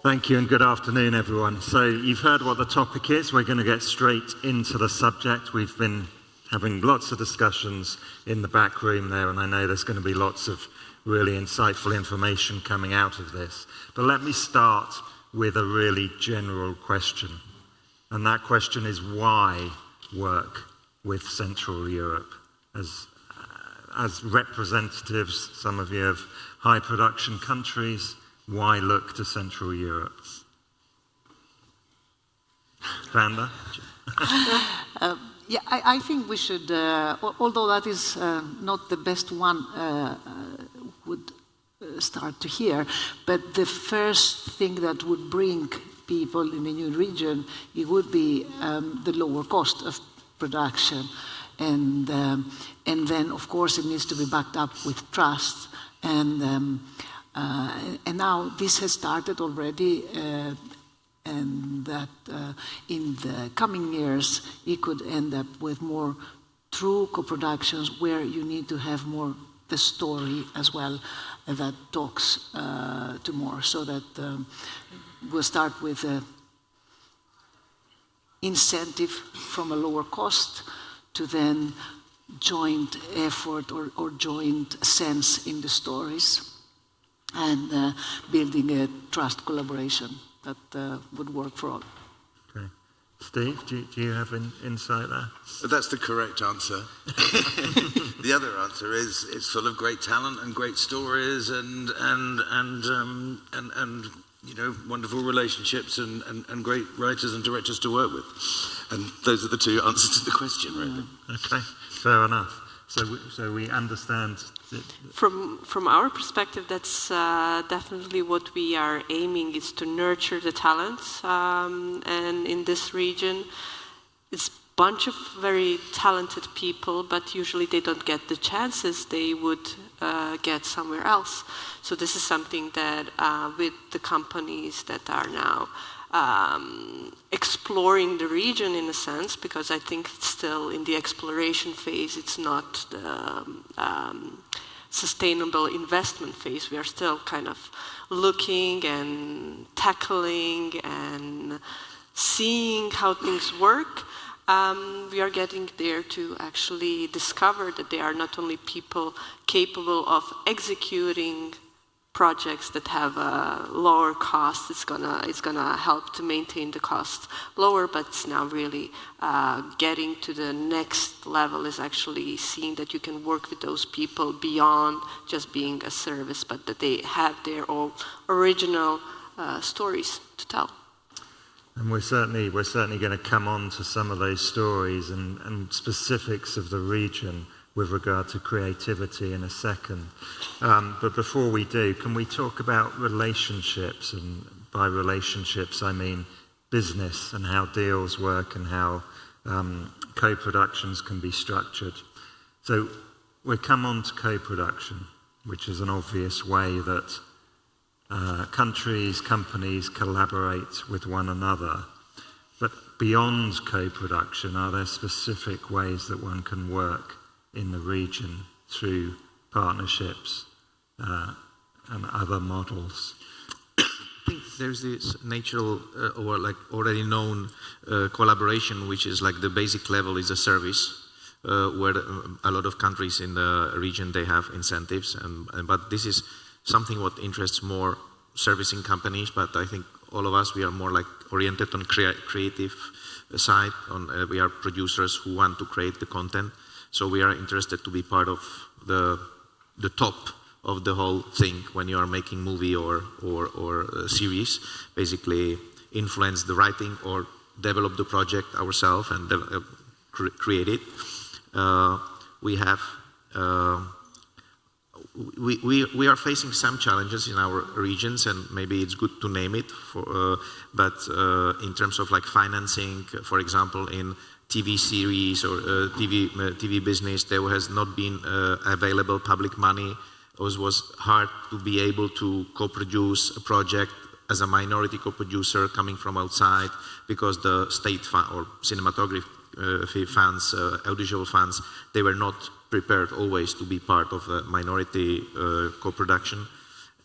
Thank you and good afternoon, everyone. So you've heard what the topic is. We're going to get straight into the subject. We've been having lots of discussions in the back room there, and I know there's going to be lots of really insightful information coming out of this. But let me start with a really general question. And that question is, why work with Central Europe? As representatives, some of you, of high production countries, why look to Central Europe? Vanda? Yeah, I think we should, although that is not the best one would start to hear, but the first thing that would bring people in a new region, it would be the lower cost of production. And then, of course, it needs to be backed up with trust. And now this has started already, and that in the coming years, it could end up with more true co-productions where you need to have more the story as well that talks to more. So that we'll start with incentive from a lower cost to then joint effort or joint sense in the stories, and building a trust collaboration that would work for all. Okay. Steve, do you have an insight there? That's the correct answer. The other answer is it's full of great talent and great stories and you know, wonderful relationships and great writers and directors to work with. And those are the two answers to the question, really. Okay, fair enough. So we understand. From our perspective, that's definitely what we are aiming, is to nurture the talents. And in this region, it's a bunch of very talented people, but usually they don't get the chances they would get somewhere else. So this is something that with the companies that are now exploring the region in a sense, because I think it's still in the exploration phase, it's not the sustainable investment phase. We are still kind of looking and tackling and seeing how things work. We are getting there to actually discover that there are not only people capable of executing projects that have a lower cost. It's gonna help to maintain the cost lower, but it's now really getting to the next level, is actually seeing that you can work with those people beyond just being a service, but that they have their own original stories to tell. And we're certainly going to come on to some of those stories and specifics of the region with regard to creativity in a second. But before we do, can we talk about relationships? And by relationships, I mean business and how deals work and how co-productions can be structured. So we come on to co-production, which is an obvious way that countries, companies collaborate with one another. But beyond co-production, are there specific ways that one can work in the region through partnerships and other models? I think there's this natural or like already known collaboration, which is like the basic level is a service, where a lot of countries in the region, they have incentives, but this is something what interests more servicing companies. But I think all of us, we are more like oriented on creative side. We are producers who want to create the content. So we are interested to be part of the top of the whole thing when you are making movie or a series. Basically, influence the writing or develop the project ourselves and create it. We are facing some challenges in our regions, and maybe it's good to name it. But in terms of like financing, for example, in TV series or TV business, there has not been available public money. It was hard to be able to co-produce a project as a minority co-producer coming from outside, because the state fund or cinematography fans, audiovisual fans, they were not prepared always to be part of a minority co-production.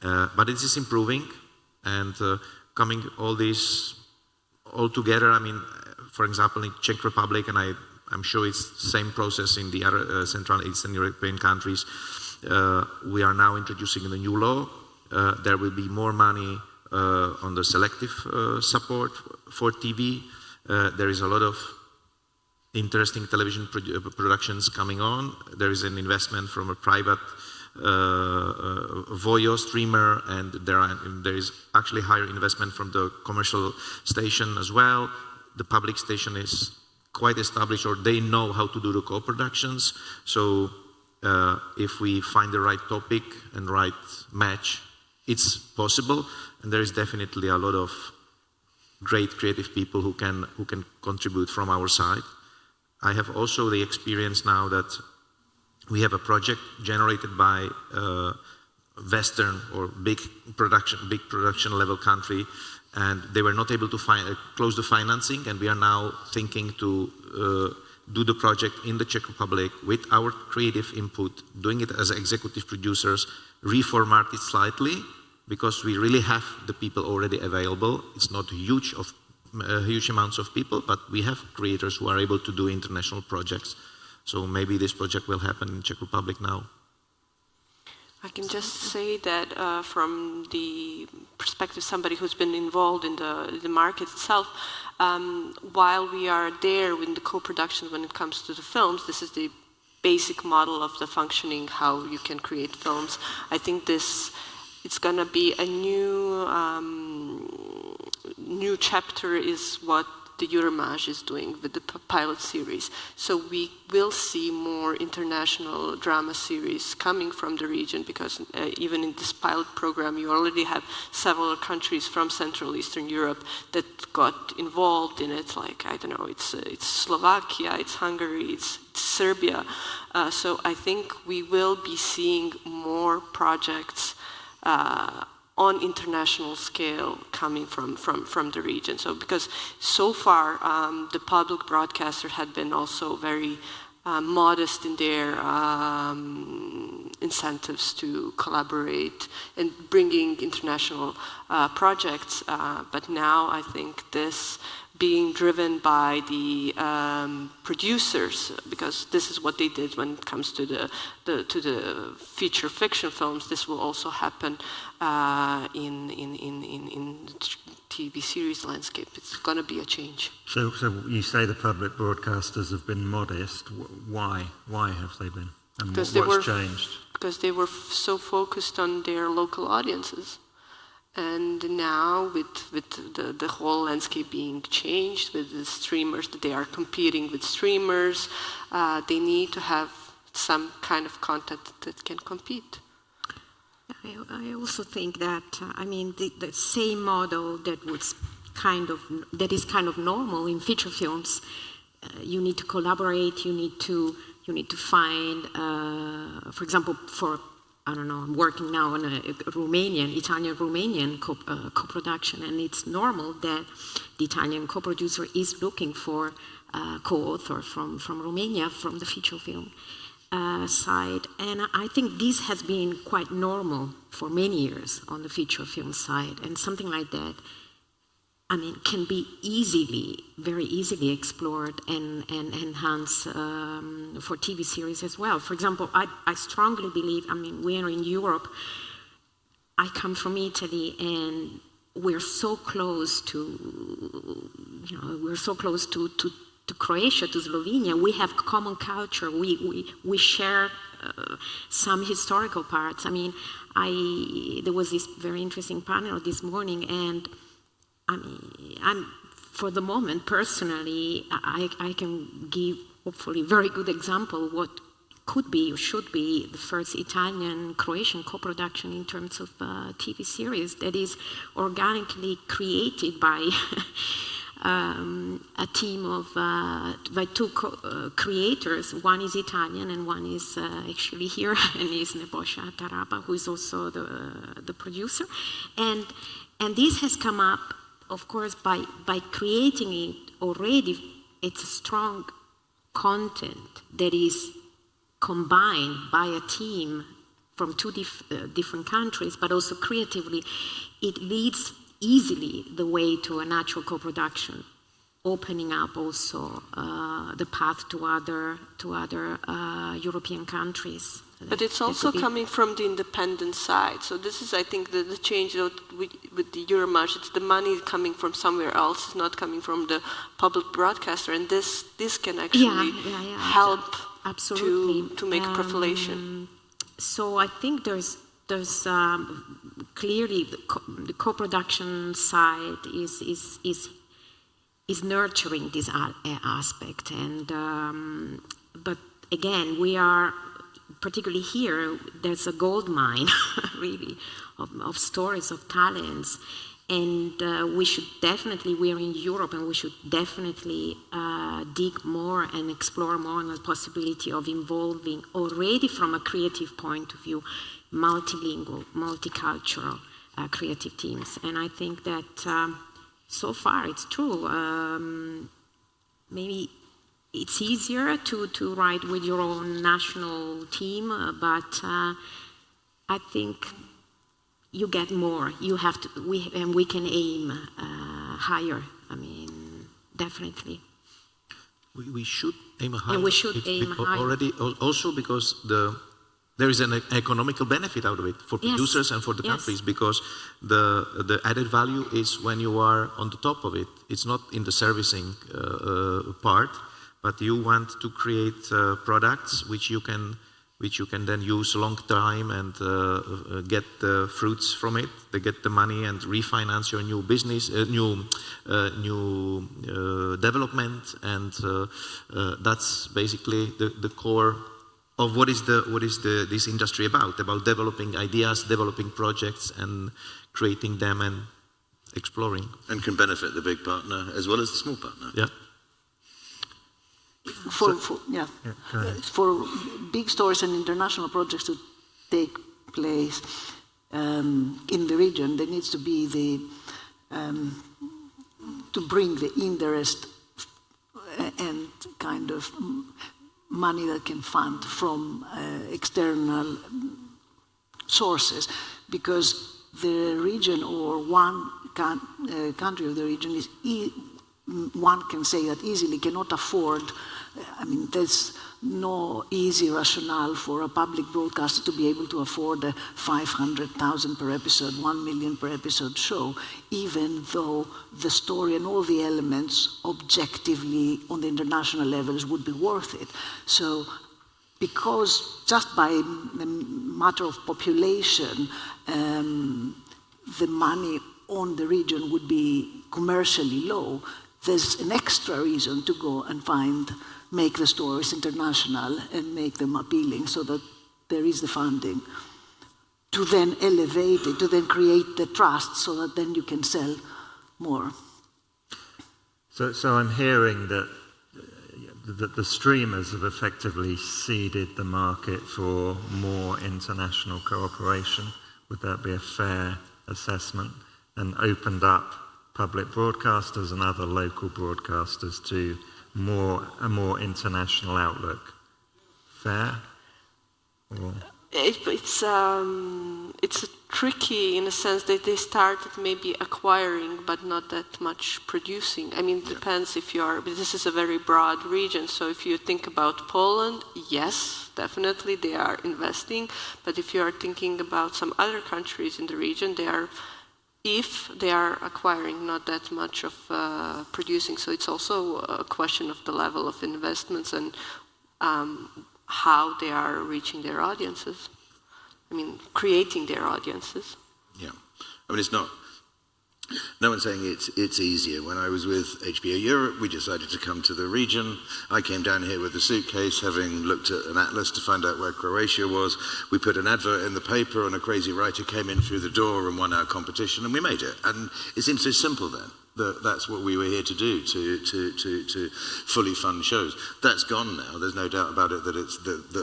But it is improving, and coming all these all together. I mean, for example, in Czech Republic, and I'm sure it's the same process in the other Central and Eastern European countries. We are now introducing the new law. There will be more money on the selective support for TV. There is a lot of interesting television productions coming on. There is an investment from a private Voyo streamer, and there is actually higher investment from the commercial station as well. The public station is quite established, or they know how to do the co-productions. So if we find the right topic and right match, it's possible, and there is definitely a lot of great creative people who can contribute from our side. I have also the experience now that we have a project generated by Western or big production level country, and they were not able to close the financing, and we are now thinking to do the project in the Czech Republic with our creative input, doing it as executive producers, reformat it slightly, because we really have the people already available. It's not huge amounts of people, but we have creators who are able to do international projects. So maybe this project will happen in Czech Republic now. I can just say that from the perspective of somebody who's been involved in the market itself, while we are there in the co-production when it comes to the films, this is the basic model of the functioning, how you can create films. I think it's going to be a new chapter is what the Euromage is doing with the pilot series. So we will see more international drama series coming from the region, because even in this pilot program, you already have several countries from Central Eastern Europe that got involved in it. Like, I don't know, it's Slovakia, it's Hungary, it's Serbia. So I think we will be seeing more projects on international scale coming from the region. So because so far the public broadcaster had been also very modest in their incentives to collaborate and bringing international projects, but now I think this being driven by the producers, because this is what they did when it comes to the feature fiction films. This will also happen in TV series landscape. It's going to be a change. So you say the public broadcasters have been modest. Why? Why have they been? And what's changed? Because they were so focused on their local audiences. And now with the whole landscape being changed, with the streamers, that they are competing with streamers, they need to have some kind of content that can compete. I also think that the same model that is kind of normal in feature films. You need to collaborate. You need to find, for example, I'm working now on a Italian-Romanian co-production, and it's normal that the Italian co-producer is looking for a co-author from Romania, from the feature film side. And I think this has been quite normal for many years on the feature film side, and something like that, can be very easily explored and enhanced for TV series as well. For example, I strongly believe, we are in Europe. I come from Italy, and we're so close to Croatia, to Slovenia. We have common culture. We share some historical parts. There was this very interesting panel this morning, and I'm for the moment, personally, I can give hopefully very good example what could be or should be the first Italian-Croatian co-production in terms of TV series that is organically created by a team of by two creators. One is Italian and one is actually here, and is Nebojša Taraba, who is also the producer. And this has come up, of course, by creating it already. It's a strong content that is combined by a team from two different countries, but also creatively, it leads easily the way to a natural co-production, opening up also the path to other European countries. But it's also coming from the independent side. So this is, I think, the change with the Euromarch. It's the money coming from somewhere else. It's not coming from the public broadcaster. And this can actually help to make profilation. So I think there's clearly the co-production side is nurturing this aspect. And but again, we are, particularly here, there's a gold mine, really, of stories, of talents. And we should definitely, we're in Europe, and we should definitely dig more and explore more on the possibility of involving, already from a creative point of view, multilingual, multicultural creative teams. And I think that so far it's true. Maybe it's easier to write with your own national team, but I think you get more. You have to, and we can aim higher. I mean, definitely. We should aim higher. And we should aim higher. Already, also because there is an economical benefit out of it for producers and for the countries, because the added value is when you are on the top of it. It's not in the servicing part, but you want to create products which you can then use a long time and get the fruits from it. They get the money and refinance your new business, new development, and that's basically the core of what is this industry about developing ideas, developing projects, and creating them and exploring. And can benefit the big partner as well as the small partner. Yeah. For big stories and international projects to take place in the region, there needs to be to bring the interest and kind of money that can fund from external sources, because the region or one country of the region is one can say that easily cannot afford. I mean, there's no easy rationale for a public broadcaster to be able to afford a 500,000 per episode, 1 million per episode show, even though the story and all the elements objectively on the international levels would be worth it. So, because just by the matter of population, the money on the region would be commercially low, there's an extra reason to go and make the stories international and make them appealing, so that there is the funding to then elevate it, to then create the trust, so that then you can sell more. So I'm hearing that the streamers have effectively seeded the market for more international cooperation. Would that be a fair assessment? And opened up public broadcasters and other local broadcasters to a more international outlook. Fair? Or? It's tricky in a sense that they started maybe acquiring but not that much producing. I mean, it depends if you are, but this is a very broad region, so if you think about Poland, yes, definitely they are investing, but if you are thinking about some other countries in the region, if they are acquiring not that much of producing, so it's also a question of the level of investments and how they are reaching their audiences. I mean, creating their audiences. Yeah, I mean, it's not. No one's saying it's easier. When I was with HBO Europe, we decided to come to the region. I came down here with a suitcase, having looked at an atlas to find out where Croatia was. We put an advert in the paper, and a crazy writer came in through the door and won our competition, and we made it. And it seems so simple then. That's what we were here to do, to fully fund shows. That's gone now. There's no doubt about it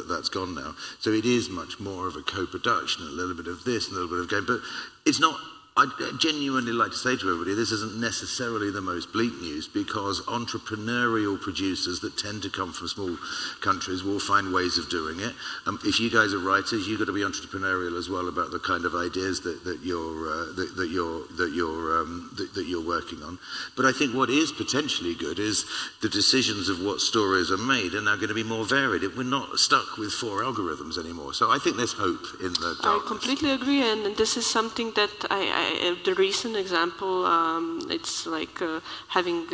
that's gone now. So it is much more of a co-production, a little bit of this, a little bit of game. But it's not I'd genuinely like to say to everybody, this isn't necessarily the most bleak news, because entrepreneurial producers that tend to come from small countries will find ways of doing it. If you guys are writers, you've got to be entrepreneurial as well about the kind of ideas that you're working on. But I think what is potentially good is the decisions of what stories are made are now going to be more varied. We're not stuck with 4 algorithms anymore. So I think there's hope in the darkness. I completely agree, and this is something that the recent example, it's like having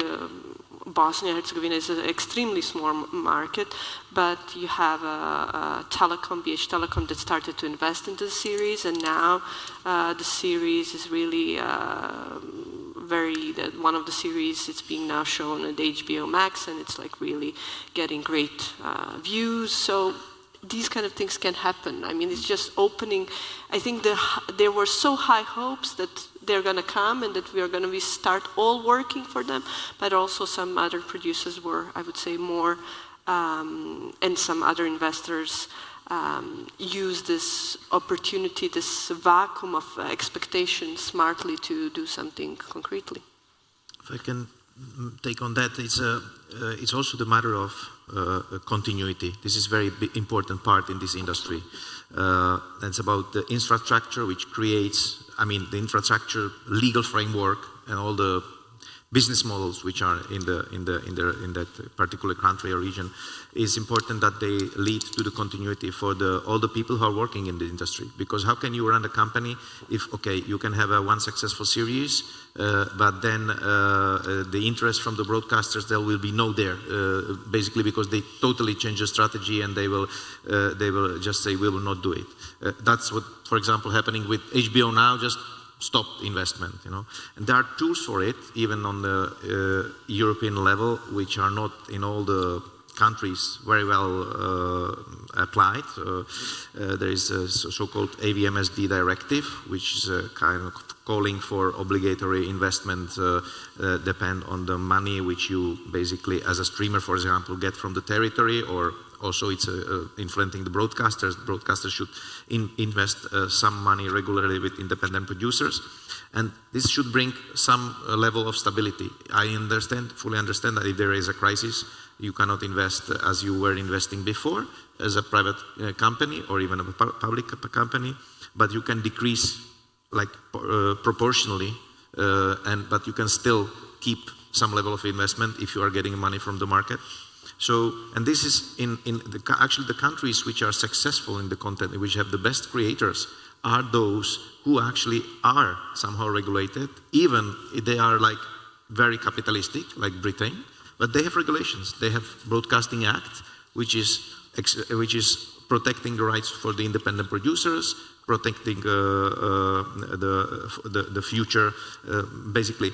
Bosnia-Herzegovina is an extremely small market, but you have a telecom, BH Telecom, that started to invest into the series, and now the series is really one of the series, it's being now shown at HBO Max, and it's like really getting great views. So these kind of things can happen. I mean, it's just opening. I think there were so high hopes that they're going to come and that we are going to start all working for them, but also some other producers were, I would say, more, and some other investors use this opportunity, this vacuum of expectation smartly to do something concretely. If I can take on that, it's also the matter of continuity. This is a very important part in this industry. It's about the infrastructure which creates, the infrastructure, legal framework, and all the business models which are in that particular country or region. It's important that they lead to the continuity for all the people who are working in the industry. Because how can you run a company if, you can have one successful series, but then the interest from the broadcasters, there will be no there, basically because they totally change the strategy and they will just say, we will not do it. That's what, for example, happening with HBO now, just stop investment, And there are tools for it, even on the European level, which are not in all the countries very well applied. There is a so-called AVMSD directive, which is kind of calling for obligatory investment depend on the money which you basically, as a streamer, for example, get from the territory, or also it's influencing the broadcasters. Broadcasters should invest some money regularly with independent producers. And this should bring some level of stability. I fully understand that if there is a crisis, you cannot invest as you were investing before as a private company or even a public company, but you can decrease proportionally, but you can still keep some level of investment if you are getting money from the market. So, and this is actually the countries which are successful in the content, which have the best creators, are those who actually are somehow regulated, even if they are very capitalistic, like Britain, but they have regulations. They have Broadcasting Act, which is protecting the rights for the independent producers, protecting the future, basically.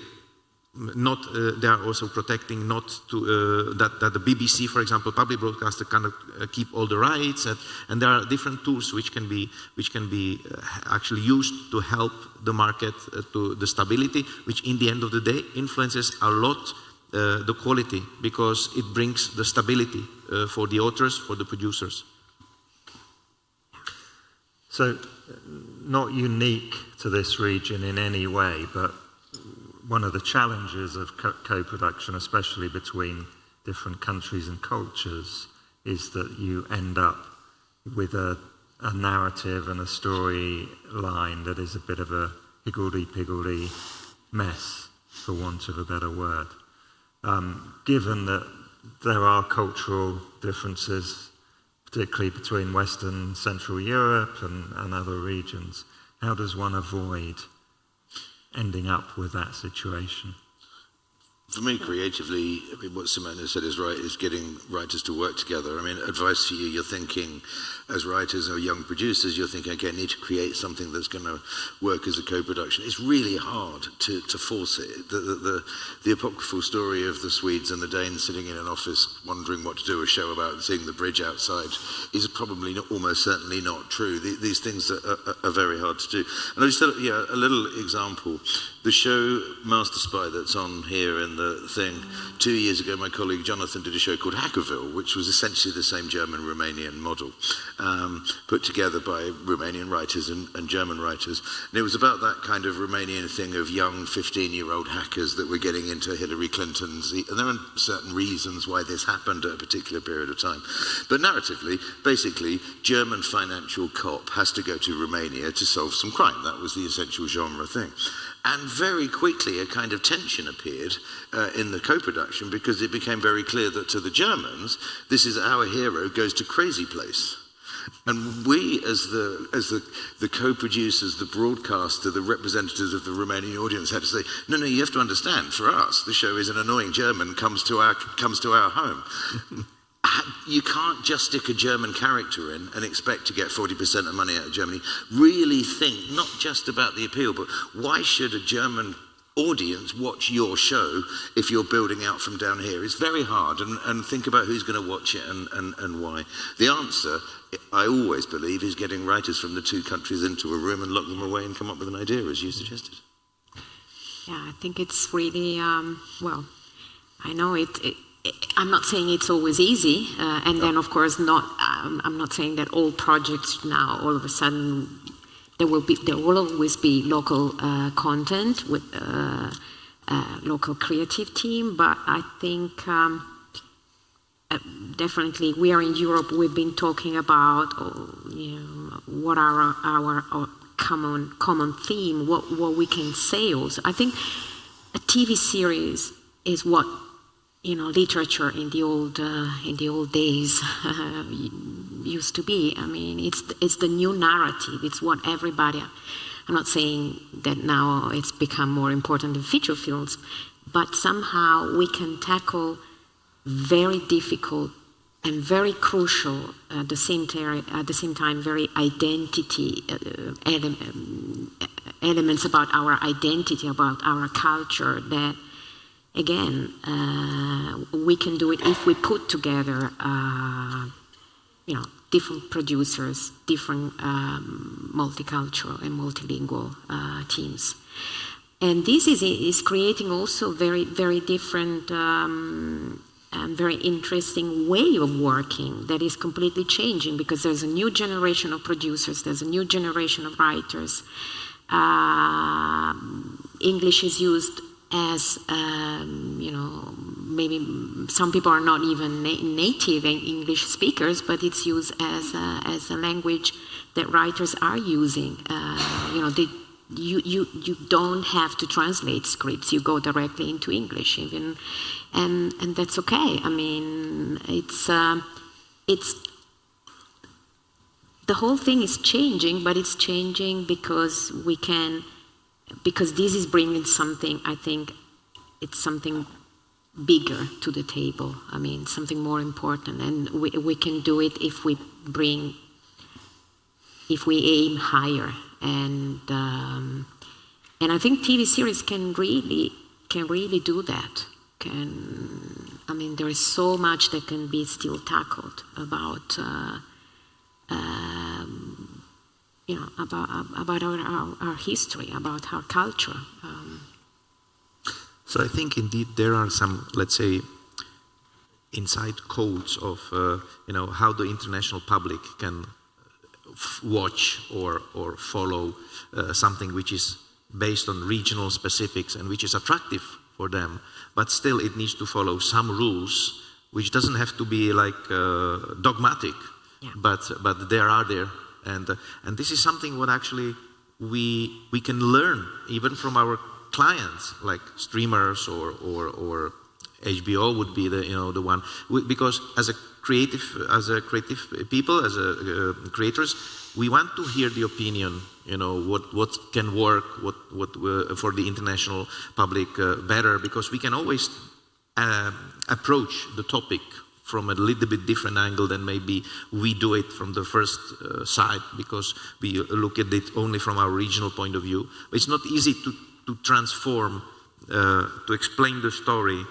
They are also protecting not to that the BBC, for example, public broadcaster, cannot keep all the rights, and there are different tools which can be actually used to help the market to the stability, which in the end of the day influences a lot the quality, because it brings the stability for the authors, for the producers. So, not unique to this region in any way, but one of the challenges of co-production, especially between different countries and cultures, is that you end up with a narrative and a storyline that is a bit of a higgledy-piggledy mess, for want of a better word. Given that there are cultural differences, particularly between Western Central Europe and other regions, how does one avoid ending up with that situation? For me, creatively, what Simona said is right, is getting writers to work together. Advice for you, you're thinking, as writers or young producers, you're thinking, okay, I need to create something that's going to work as a co-production. It's really hard to force it. The apocryphal story of the Swedes and the Danes sitting in an office wondering what to do a show about seeing the bridge outside is probably almost certainly not true. These things are very hard to do. And I'll just tell a little example. The show Master Spy that's on here in the thing. 2 years ago, my colleague Jonathan did a show called Hackerville, which was essentially the same German-Romanian model, put together by Romanian writers and German writers. And it was about that kind of Romanian thing of young 15-year-old hackers that were getting into Hillary Clinton's, and there are certain reasons why this happened at a particular period of time. But narratively, basically, German financial cop has to go to Romania to solve some crime. That was the essential genre thing. And very quickly a kind of tension appeared in the co-production, because it became very clear that to the Germans, this is our hero goes to crazy place. And we, as the co-producers, the broadcaster, the representatives of the Romanian audience, had to say, no, you have to understand, for us, the show is an annoying German comes to our home. You can't just stick a German character in and expect to get 40% of money out of Germany. Really think not just about the appeal, but why should a German audience watch your show if you're building out from down here? It's very hard, and think about who's going to watch it and why. The answer, I always believe, is getting writers from the two countries into a room and lock them away and come up with an idea, as you suggested. Yeah, I think it's really, well, I know I'm not saying it's always easy, and then of course I'm not saying that all projects now all of a sudden there will always be local content with local creative team, but I think definitely we are in Europe. We've been talking about what are our common theme, what we can say also. I think a TV series is what literature in the old days used to be. I mean, it's the new narrative. It's what everybody. I'm not saying that now it's become more important than feature films, but somehow we can tackle very difficult and very crucial at the same time very identity elements about our identity, about our culture that. Again, we can do it if we put together, different producers, different multicultural and multilingual teams. And this is creating also very, very different and very interesting way of working that is completely changing, because there's a new generation of producers, there's a new generation of writers. English is used as, maybe some people are not even native English speakers, but it's used as a language that writers are using. You don't have to translate scripts, you go directly into English even, and that's okay. I mean, it's the whole thing is changing, but it's changing because this is bringing something, I think it's something bigger to the table. I mean, something more important. And we can do it if we aim higher. And I think TV series can really do that. There is so much that can be still tackled about about our history, about our culture. So I think indeed there are some, let's say, inside codes of how the international public can watch or follow something which is based on regional specifics and which is attractive for them, but still it needs to follow some rules, which doesn't have to be like dogmatic, but they are there. And this is something what actually we can learn even from our clients, like streamers or HBO would be the one, because as creative people, as creators, we want to hear the opinion, what can work, what for the international public better, because we can always approach the topic from a little bit different angle than maybe we do it from the first side, because we look at it only from our regional point of view. But it's not easy to transform, to explain the story,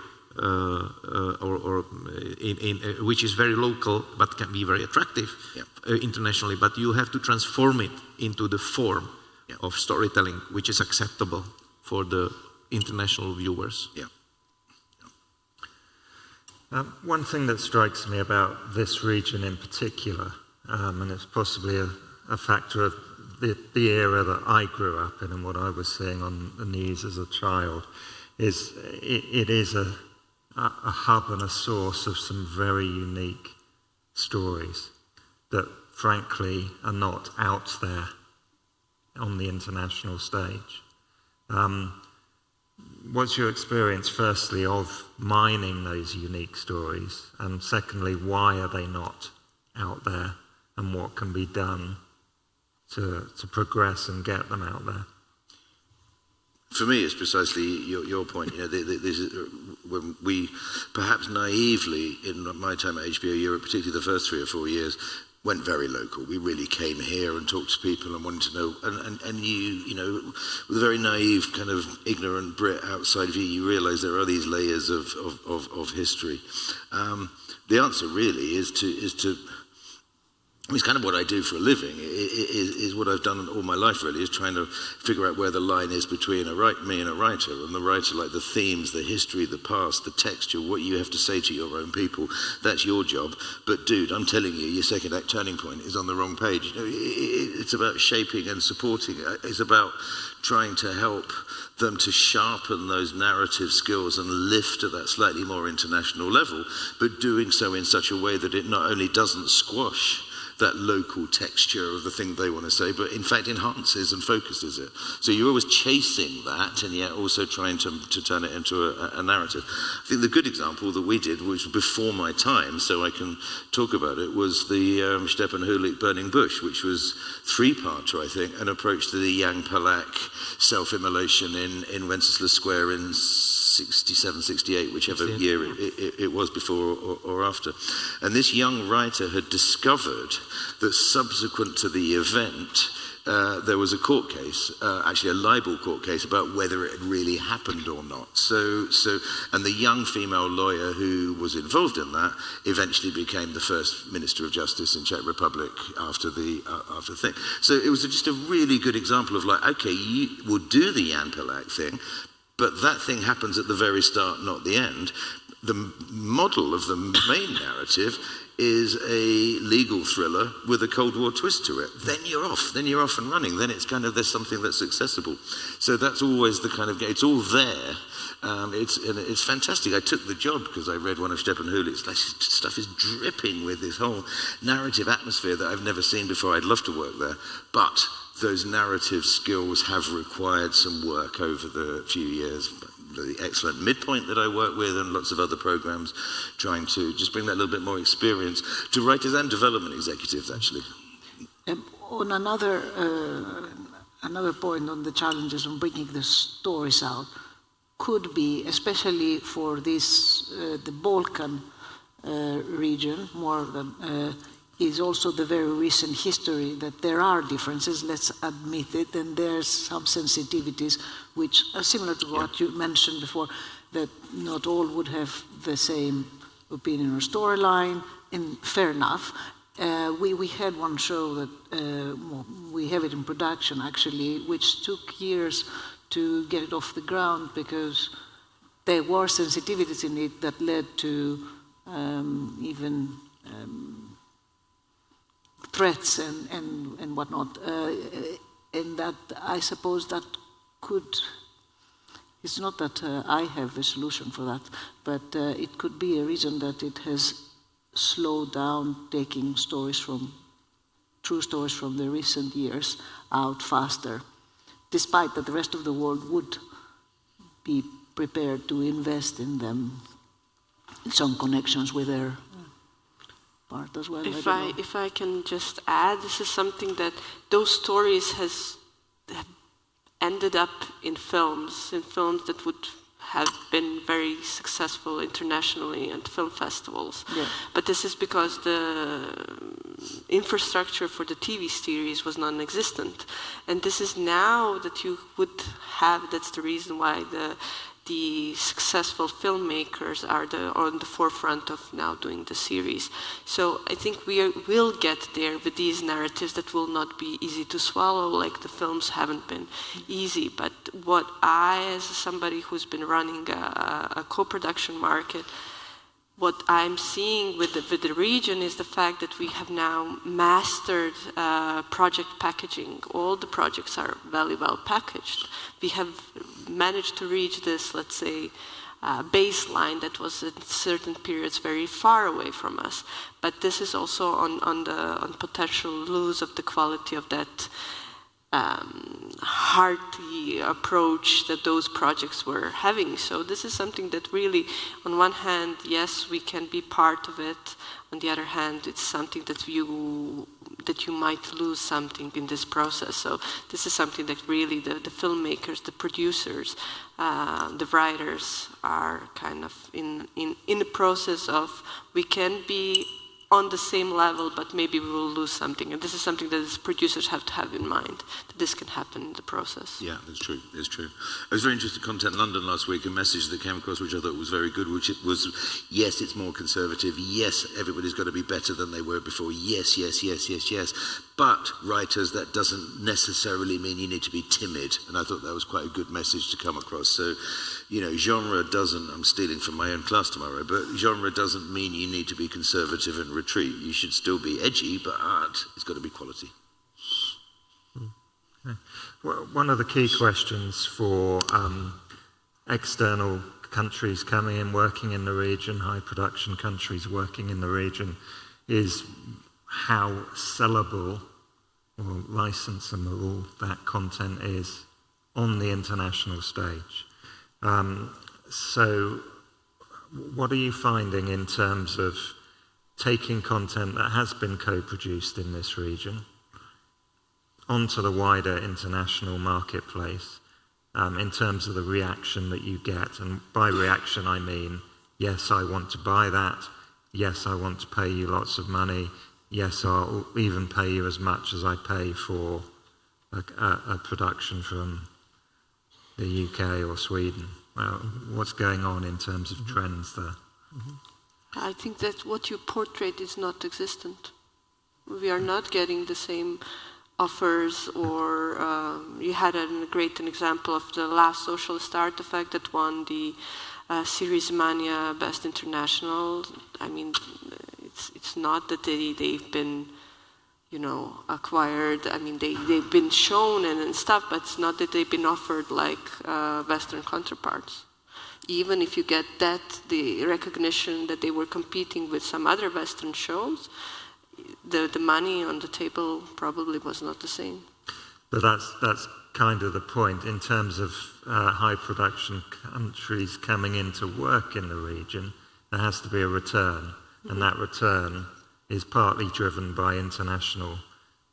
which is very local but can be very attractive internationally. But you have to transform it into the form of storytelling, which is acceptable for the international viewers. Yeah. One thing that strikes me about this region in particular, and it's possibly a factor of the era that I grew up in and what I was seeing on the news as a child, is it is a hub and a source of some very unique stories that frankly are not out there on the international stage. What's your experience, firstly, of mining those unique stories? And secondly, why are they not out there? And what can be done to progress and get them out there? For me, it's precisely your point. You know, this is, when we, perhaps naively, in my time at HBO Europe, particularly the first 3 or 4 years, went very local. We really came here and talked to people and wanted to know, and you know, with a very naive kind of ignorant Brit outside of you realise there are these layers of history. The answer really is to it's kind of what I do for a living, is what I've done all my life really, is trying to figure out where the line is between me and a writer, and the writer, like the themes, the history, the past, the texture, what you have to say to your own people. That's your job. But dude, I'm telling you, your second act turning point is on the wrong page. You know, it's about shaping and supporting. It's about trying to help them to sharpen those narrative skills and lift to that slightly more international level, but doing so in such a way that it not only doesn't squash that local texture of the thing they want to say, but in fact enhances and focuses it. So you're always chasing that, and yet also trying to turn it into a narrative. I think the good example that we did, which was before my time, so I can talk about it, was the Stepan Hulik Burning Bush, which was 3-parter, I think, an approach to the Jan Palach self-immolation in Wenceslas Square in 67, 68, whichever year it was before or after. And this young writer had discovered that subsequent to the event, there was a court case, actually a libel court case, about whether it had really happened or not. And the young female lawyer who was involved in that eventually became the first Minister of Justice in Czech Republic after the thing. So it was just a really good example of like, okay, you will do the Jan Palach thing, but that thing happens at the very start, not the end. The model of the main narrative is a legal thriller with a Cold War twist to it. Then you're off and running. Then it's kind of, there's something that's accessible. So that's always the kind of, it's all there. It's fantastic. I took the job because I read one of Stepan Hulik's. Like, stuff is dripping with this whole narrative atmosphere that I've never seen before. I'd love to work there. But those narrative skills have required some work over the few years. The excellent Midpoint that I work with and lots of other programs, trying to just bring that little bit more experience to writers and development executives, actually. On another point on the challenges on bringing the stories out could be, especially for this, the Balkan region, more than is also the very recent history that there are differences, let's admit it, and there's some sensitivities which are similar to what you mentioned before, that not all would have the same opinion or storyline, and fair enough. We had one show that we have it in production actually, which took years to get it off the ground because there were sensitivities in it that led to even threats and whatnot, and that I suppose that could, it's not that I have a solution for that, but it could be a reason that it has slowed down taking true stories from the recent years out faster, despite that the rest of the world would be prepared to invest in them, in some connections with their part as well. If I can just add, this is something that those stories have ended up in films that would have been very successful internationally at film festivals. Yeah. But this is because the infrastructure for the TV series was non-existent. And this is now that you would have, that's the reason why the successful filmmakers are on the forefront of now doing the series. So I think we will get there with these narratives that will not be easy to swallow, like the films haven't been easy. But what I, as somebody who's been running a co-production market, what I'm seeing with the region is the fact that we have now mastered project packaging. All the projects are very well packaged. We have managed to reach this, let's say, baseline that was in certain periods very far away from us. But this is also on potential lose of the quality of that hearty approach that those projects were having. So this is something that really, on one hand, yes, we can be part of it. On the other hand, it's something that you might lose something in this process. So this is something that really the filmmakers, the producers, the writers are kind of in the process of, we can be on the same level, but maybe we will lose something. And this is something that as producers have to have in mind, that this can happen in the process. Yeah, that's true. It's true. I was very interested in Content London last week, a message that came across which I thought was very good, which it was, yes, it's more conservative. Yes, everybody's got to be better than they were before. Yes, yes, yes, yes, yes. But writers, that doesn't necessarily mean you need to be timid. And I thought that was quite a good message to come across. So, you know, genre doesn't, I'm stealing from my own class tomorrow, but genre doesn't mean you need to be conservative and retreat. You should still be edgy, but art, it's got to be quality. Okay. Well, one of the key questions for external countries coming in, working in the region, high production countries working in the region, is how sellable or licensable that content is on the international stage. So what are you finding in terms of taking content that has been co-produced in this region onto the wider international marketplace, in terms of the reaction that you get? And by reaction I mean, yes, I want to buy that, yes, I want to pay you lots of money, yes, I'll even pay you as much as I pay for a production from the UK or Sweden. Well, what's going on in terms of trends there? I think that what you portrayed is not existent. We are not getting the same offers, or you had a great example of the last Socialist Artifact that won the Series Mania Best International. I mean, it's not that they've been, you know, acquired. I mean, they've been shown and stuff, but it's not that they've been offered like Western counterparts. Even if you get that, the recognition that they were competing with some other Western shows, the money on the table probably was not the same. But that's kind of the point in terms of high production countries coming in to work in the region. There has to be a return, and that return is partly driven by international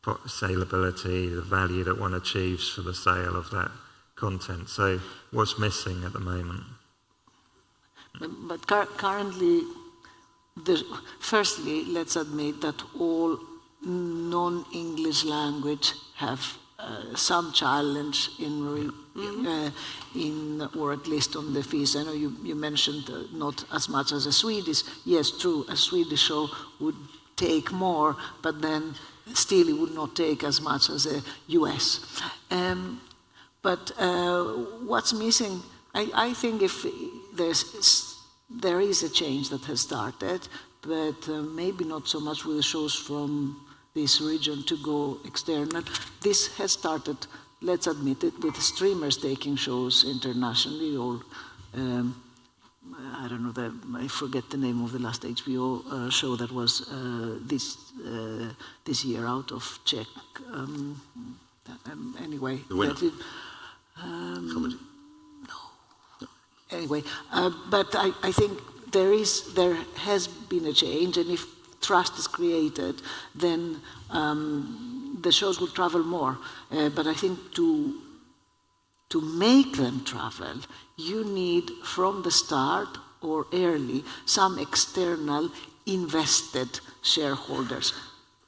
saleability, the value that one achieves for the sale of that content. So what's missing at the moment? But currently, firstly, let's admit that all non-English language have some challenge in or at least on the fees. I know you mentioned not as much as a Swedish. Yes, true, a Swedish show would take more, but then still it would not take as much as a US. But what's missing, I think if there is a change that has started, but maybe not so much with the shows from this region to go external. This has started, let's admit it, with streamers taking shows internationally, or I don't know, I forget the name of the last HBO show that was this year out of Czech. Anyway. The Winner. Comedy. No. Anyway, but I think there has been a change, and if trust is created, then the shows will travel more. But I think to make them travel, you need from the start or early some external invested shareholders,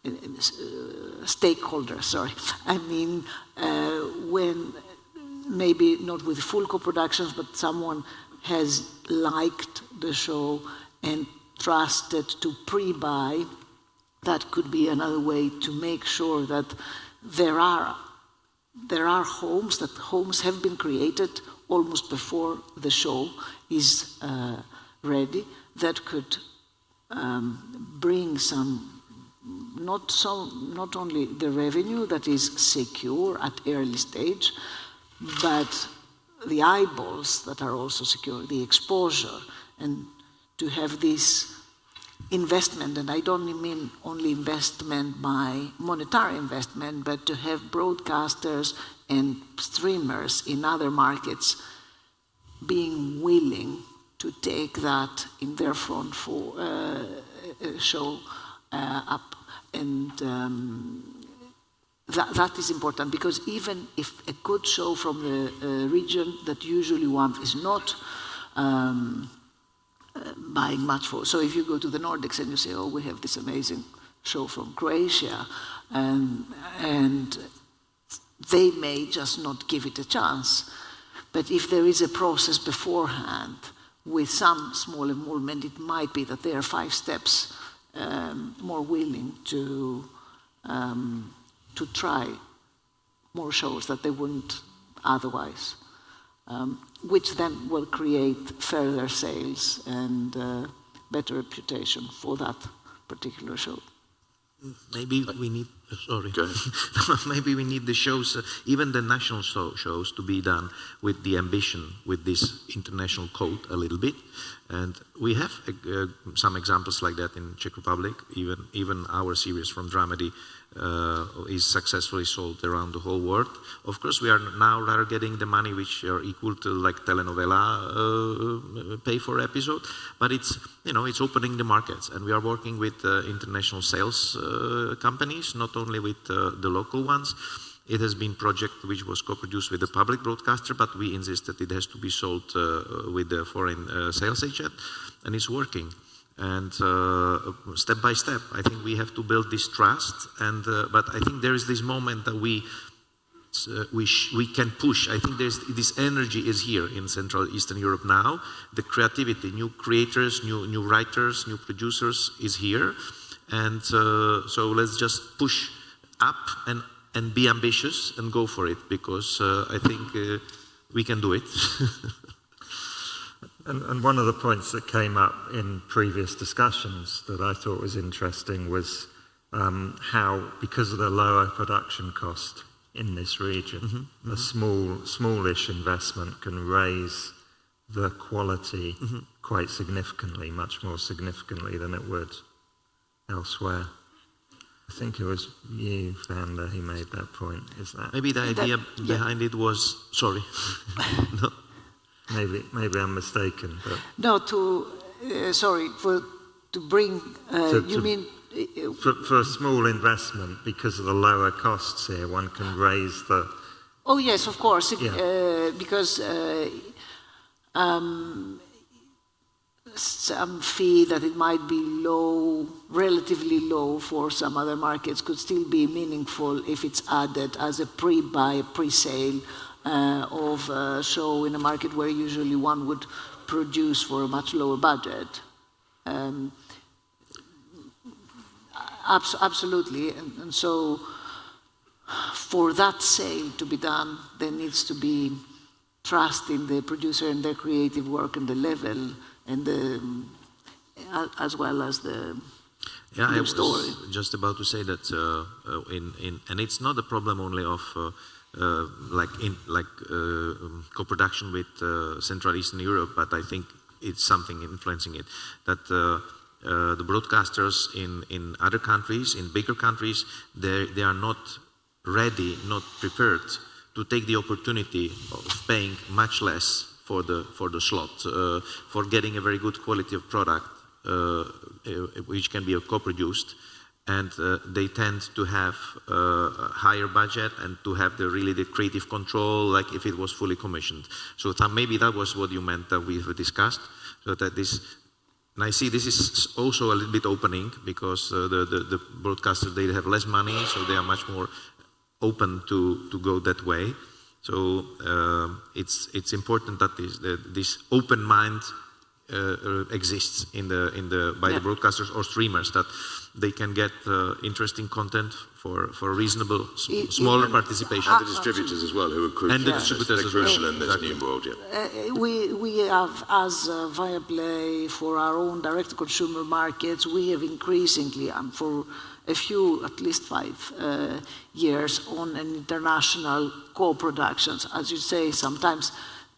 stakeholders, sorry. I mean, when maybe not with full co-productions, but someone has liked the show and trusted to pre-buy, that could be another way to make sure that there are homes, that homes have been created almost before the show is ready that could bring some, not only the revenue that is secure at early stage, but the eyeballs that are also secure, the exposure, and to have this investment, and I don't mean only investment by monetary investment, but to have broadcasters and streamers in other markets being willing to take that in their front for show up, and that is important, because even if a good show from the region that usually one is not buying much for. So if you go to the Nordics and you say, oh, we have this amazing show from Croatia, and they may just not give it a chance. But if there is a process beforehand with some small involvement, it might be that they are 5 steps more willing to try more shows that they wouldn't otherwise. Which then will create further sales and better reputation for that particular show. Maybe we need, sorry, maybe we need the shows, even the national shows, to be done with the ambition, with this international code a little bit. And we have some examples like that in Czech Republic. Even our series from Dramedy is successfully sold around the whole world. Of course, we are now rather getting the money which are equal to like telenovela pay for episode, but it's, you know, it's opening the markets, and we are working with international sales companies, not only with the local ones. It has been a project which was co-produced with the public broadcaster, but we insisted it has to be sold with the foreign sales agent, and it's working. And step by step, I think we have to build this trust. And but I think there is this moment that we can push. I think this energy is here in Central Eastern Europe now. The creativity, new creators, new writers, new producers is here, and so let's just push up and be ambitious and go for it, because I think we can do it. And one of the points that came up in previous discussions that I thought was interesting was how, because of the lower production cost in this region, a smallish investment can raise the quality quite significantly, much more significantly than it would elsewhere. I think it was you, Vanda, who made that point. Is that maybe the idea behind it was, sorry. No. Maybe I'm mistaken, but no. To bring. You mean for a small investment, because of the lower costs here, one can raise the. Oh yes, of course. Yeah. Because some fee that it might be low, relatively low for some other markets, could still be meaningful if it's added as a pre-buy, pre-sale of a show in a market where usually one would produce for a much lower budget. Absolutely, and so for that sale to be done, there needs to be trust in the producer and their creative work and the level, and as well as the story. I was just about to say that and it's not a problem only of co-production with Central Eastern Europe, but I think it's something influencing it, that the broadcasters in other countries, in bigger countries, they are not ready, not prepared to take the opportunity of paying much less for the slot, for getting a very good quality of product, which can be co-produced, and they tend to have a higher budget and to have the creative control, like if it was fully commissioned. So maybe that was what you meant that we've discussed. So that this, and I see this is also a little bit opening, because the broadcasters, they have less money, so they are much more open to go that way. So it's important that this open mind exists by the broadcasters or streamers, that they can get interesting content for reasonable, smaller participation. And the distributors as well, who are crucial. And the distributors as well. Crucial in this Exactly. new world, yeah. We have, as Viaplay, for our own direct-to-consumer markets, we have increasingly, for a few, at least 5 years, on an international co-productions. As you say, sometimes,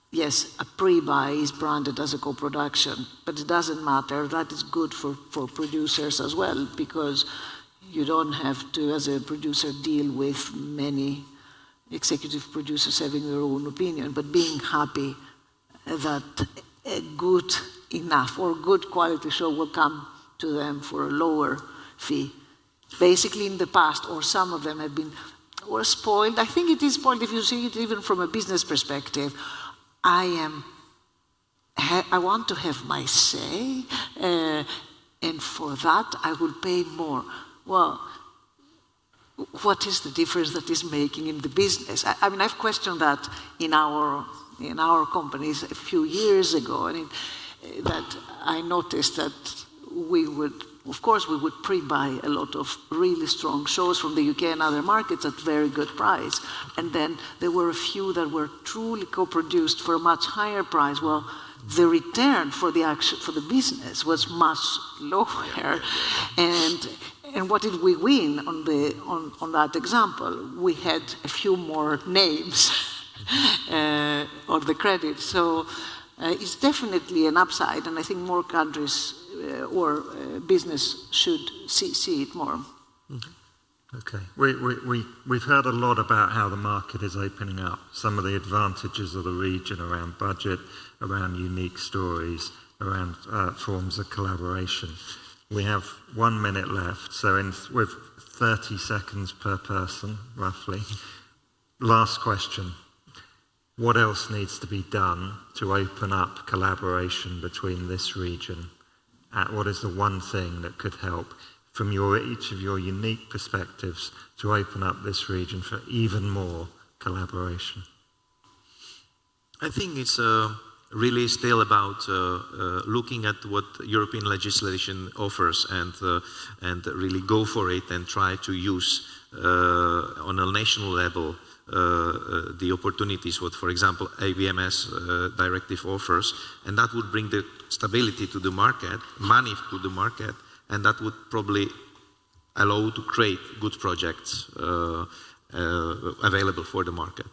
yes, a pre-buy is branded as a co-production, but it doesn't matter. That is good for producers as well, because you don't have to, as a producer, deal with many executive producers having their own opinion, but being happy that a good enough or good quality show will come to them for a lower fee. Basically, in the past, or some of them were spoiled. I think it is spoiled if you see it even from a business perspective. I want to have my say, and for that I will pay more. Well, what is the difference that is making in the business? I mean, I've questioned that in our companies a few years ago, and that I noticed that we would pre-buy a lot of really strong shows from the UK and other markets at very good price. And then there were a few that were truly co-produced for a much higher price. Well, the return for the business was much lower. And what did we win on that example? We had a few more names on the credit. So it's definitely an upside, and I think more countries or business should see it more. Mm-hmm. Okay. We've heard a lot about how the market is opening up, some of the advantages of the region around budget, around unique stories, around forms of collaboration. We have 1 minute left, so with 30 seconds per person, roughly. Last question. What else needs to be done to open up collaboration between this region? What is the one thing that could help from each of your unique perspectives to open up this region for even more collaboration? I think it's really still about looking at what European legislation offers and really go for it and try to use on a national level the opportunities what, for example, AVMS directive offers, and that would bring the stability to the market, money to the market, and that would probably allow to create good projects available for the market.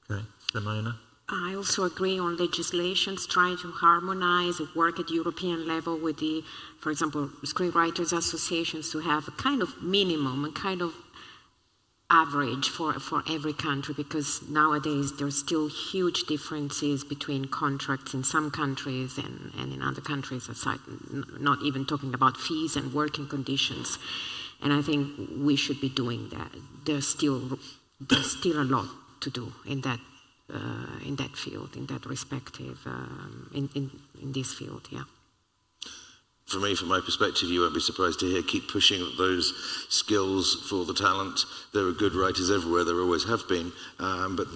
Okay, Simona? I also agree on legislations, trying to harmonize work at European level with the, for example, screenwriters associations, to have a kind of minimum, a kind of average for every country, because nowadays there's still huge differences between contracts in some countries and in other countries, aside, not even talking about fees and working conditions. And I think we should be doing that. There's still a lot to do in that field, in that respective, in this field, yeah. For me, from my perspective, you won't be surprised to hear, keep pushing those skills for the talent. There are good writers everywhere, there always have been, but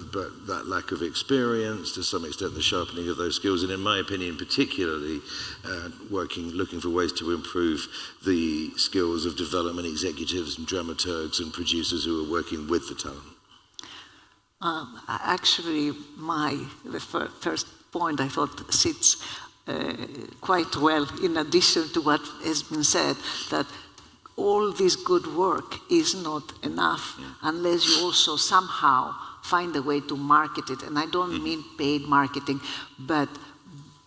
that lack of experience, to some extent the sharpening of those skills, and in my opinion particularly, looking for ways to improve the skills of development executives and dramaturgs and producers who are working with the talent. Actually, the first point I thought sits quite well, in addition to what has been said, that all this good work is not enough unless you also somehow find a way to market it. And I don't mean paid marketing, but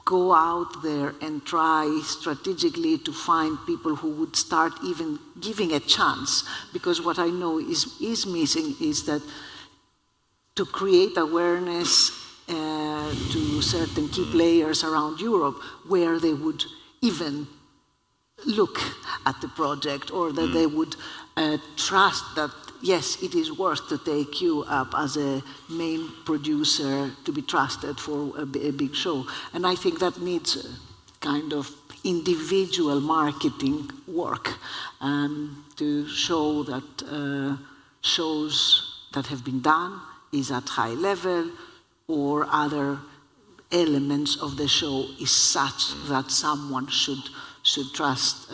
go out there and try strategically to find people who would start even giving a chance. Because what I know is missing is that to create awareness to certain key players around Europe, where they would even look at the project, or that they would trust that, yes, it is worth to take you up as a main producer to be trusted for a big show. And I think that needs kind of individual marketing work to show that shows that have been done is at high level, or other elements of the show is such that someone should trust.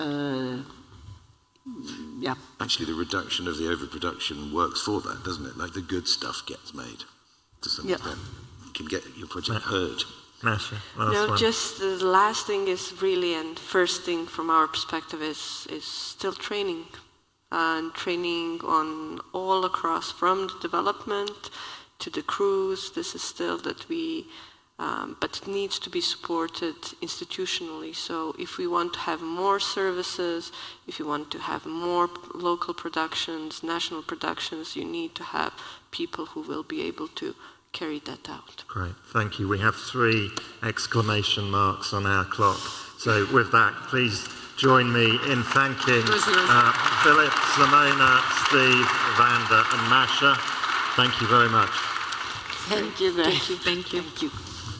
Yeah. Actually, the reduction of the overproduction works for that, doesn't it? Like the good stuff gets made to some extent. You can get your project heard. Maša, No, just the last thing is really, and first thing from our perspective is still training. And training on all across, from the development to the crews. This is still that we, but it needs to be supported institutionally. So if we want to have more services, if you want to have more local productions, national productions, you need to have people who will be able to carry that out. Great, thank you. We have 3 exclamation marks on our clock. So with that, please join me in thanking Filip, Simona, Steve, Vanda and Maša. Thank you very much. Thank you very much. Thank you. Thank you.